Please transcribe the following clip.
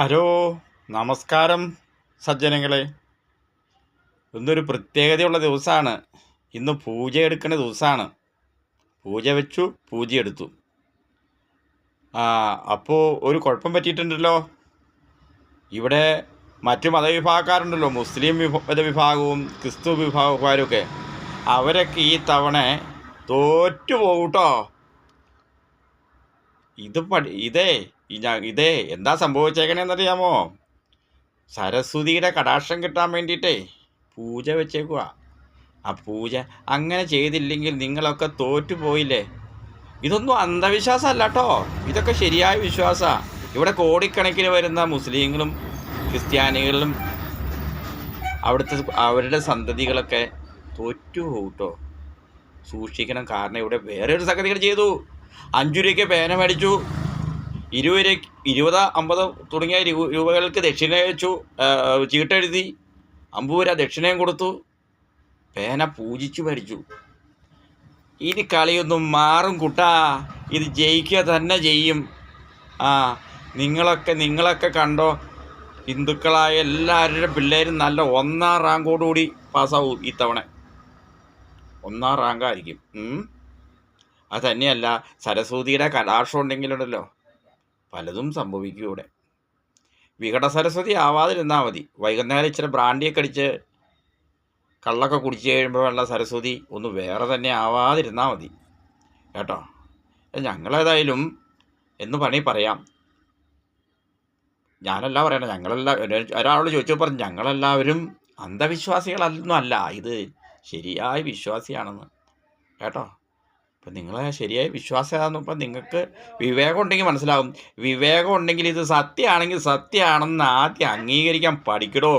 Hello, നമസ്കാരം സജ്ജനങ്ങളെ. ഇന്നൊരു പ്രത്യേകതയുള്ള ദിവസമാണ്. ഇന്ന് പൂജ എടുക്കുന്ന ദിവസമാണ്. പൂജ വെച്ചു, പൂജ എടുത്തു. അപ്പോൾ ഒരു കുഴപ്പം പറ്റിയിട്ടുണ്ടല്ലോ. ഇവിടെ മറ്റു മതവിഭാഗക്കാരുണ്ടല്ലോ, മുസ്ലിം മതവിഭാഗവും ക്രിസ്തു വിഭാഗക്കാരൊക്കെ. അവരൊക്കെ ഈ തവണ തോറ്റു പോകൂട്ടോ. ഇതേ എന്താ സംഭവിച്ചേക്കണേന്നറിയാമോ? സരസ്വതിയുടെ കടാക്ഷം കിട്ടാൻ വേണ്ടിയിട്ടേ പൂജ വെച്ചേക്കുക. ആ പൂജ അങ്ങനെ ചെയ്തില്ലെങ്കിൽ നിങ്ങളൊക്കെ തോറ്റുപോയില്ലേ. ഇതൊന്നും അന്ധവിശ്വാസമല്ല കേട്ടോ, ഇതൊക്കെ ശരിയായ വിശ്വാസമാണ്. ഇവിടെ കോടിക്കണക്കിന് വരുന്ന മുസ്ലിങ്ങളും ക്രിസ്ത്യാനികളും അവരുടെ സന്തതികളൊക്കെ തോറ്റുപോകും കേട്ടോ. സൂക്ഷിക്കണം. കാരണം ഇവിടെ വേറെ ഒരു സംഗതികൾ ചെയ്തു. 5 രൂപയ്ക്ക് പേന മേടിച്ചു, 20 20 50 തുടങ്ങിയ രൂപകൾക്ക് ദക്ഷിണ വെച്ചു, ചീട്ടെഴുതി 50 രൂപ ദക്ഷിണയും കൊടുത്തു, പേന പൂജിച്ചു മേടിച്ചു. ഇനി കളിയൊന്നും മാറും കുട്ടാ. ഇത് ജയിക്കുക തന്നെ ചെയ്യും. നിങ്ങളൊക്കെ കണ്ടോ, ഹിന്ദുക്കളായ എല്ലാവരുടെ പിള്ളേരും നല്ല 1ാം റാങ്കോടുകൂടി പാസ്സാവും. ഈ തവണ 1ാം റാങ്കായിരിക്കും. അത് തന്നെയല്ല, സരസ്വതിയുടെ കടാക്ഷം ഉണ്ടെങ്കിലുണ്ടല്ലോ പലതും സംഭവിക്കും. ഇവിടെ വികട സരസ്വതി ആവാതിരുന്നാൽ മതി. വൈകുന്നേരം ഇച്ചിരി ബ്രാൻഡിയൊക്കെ അടിച്ച് കള്ളൊക്കെ കുടിച്ച് കഴിയുമ്പോഴുള്ള സരസ്വതി ഒന്ന് വേറെ തന്നെ ആവാതിരുന്നാൽ മതി കേട്ടോ. ഞങ്ങളേതായാലും എന്ന് പറയാം. ഞാനല്ല പറയണേ, ഒരാളോട് ചോദിച്ചപ്പോൾ പറഞ്ഞു ഞങ്ങളെല്ലാവരും അന്ധവിശ്വാസികളൊന്നും അല്ല, ഇത് ശരിയായ വിശ്വാസിയാണെന്ന് കേട്ടോ. അപ്പം നിങ്ങളെ ശരിയായ വിശ്വാസമാണെന്ന് ഇപ്പം നിങ്ങൾക്ക് വിവേകം ഉണ്ടെങ്കിൽ മനസ്സിലാകും. വിവേകം ഉണ്ടെങ്കിൽ ഇത് സത്യമാണെങ്കിൽ സത്യമാണെന്ന് ആദ്യം അംഗീകരിക്കാൻ പഠിക്കടോ.